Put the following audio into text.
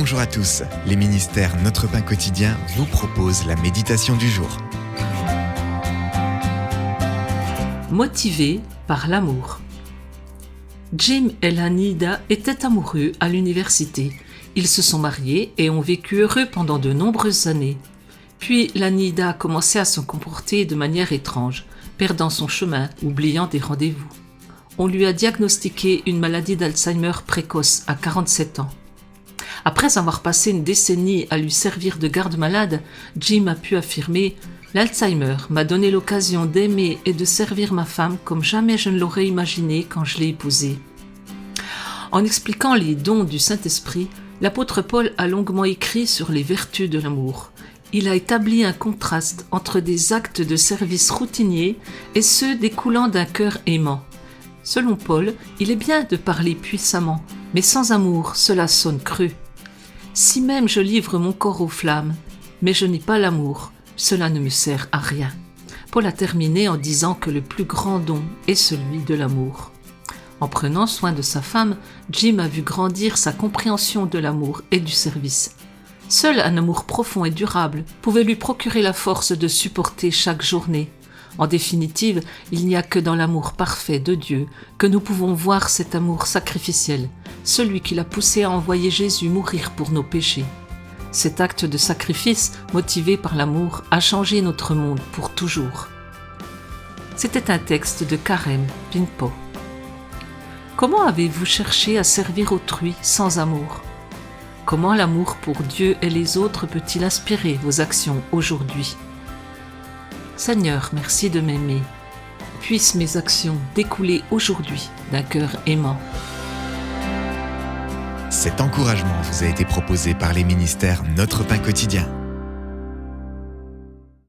Bonjour à tous, les ministères Notre Pain Quotidien vous proposent la méditation du jour. Motivé par l'amour. Jim et Lanida étaient amoureux à l'université. Ils se sont mariés et ont vécu heureux pendant de nombreuses années. Puis Lanida a commencé à se comporter de manière étrange, perdant son chemin, oubliant des rendez-vous. On lui a diagnostiqué une maladie d'Alzheimer précoce à 47 ans. Après avoir passé une décennie à lui servir de garde-malade, Jim a pu affirmer « L'Alzheimer m'a donné l'occasion d'aimer et de servir ma femme comme jamais je ne l'aurais imaginé quand je l'ai épousée. » En expliquant les dons du Saint-Esprit, l'apôtre Paul a longuement écrit sur les vertus de l'amour. Il a établi un contraste entre des actes de service routiniers et ceux découlant d'un cœur aimant. Selon Paul, il est bien de parler puissamment, mais sans amour, cela sonne creux. Si même je livre mon corps aux flammes, mais je n'ai pas l'amour, cela ne me sert à rien. Paul a terminé en disant que le plus grand don est celui de l'amour. En prenant soin de sa femme, Jim a vu grandir sa compréhension de l'amour et du service. Seul un amour profond et durable pouvait lui procurer la force de supporter chaque journée. En définitive, il n'y a que dans l'amour parfait de Dieu que nous pouvons voir cet amour sacrificiel, celui qui l'a poussé à envoyer Jésus mourir pour nos péchés. Cet acte de sacrifice, motivé par l'amour, a changé notre monde pour toujours. C'était un texte de Karen Pinpo. Comment avez-vous cherché à servir autrui sans amour ? Comment l'amour pour Dieu et les autres peut-il inspirer vos actions aujourd'hui ? Seigneur, merci de m'aimer. Puissent mes actions découler aujourd'hui d'un cœur aimant. Cet encouragement vous a été proposé par les ministères Notre Pain Quotidien.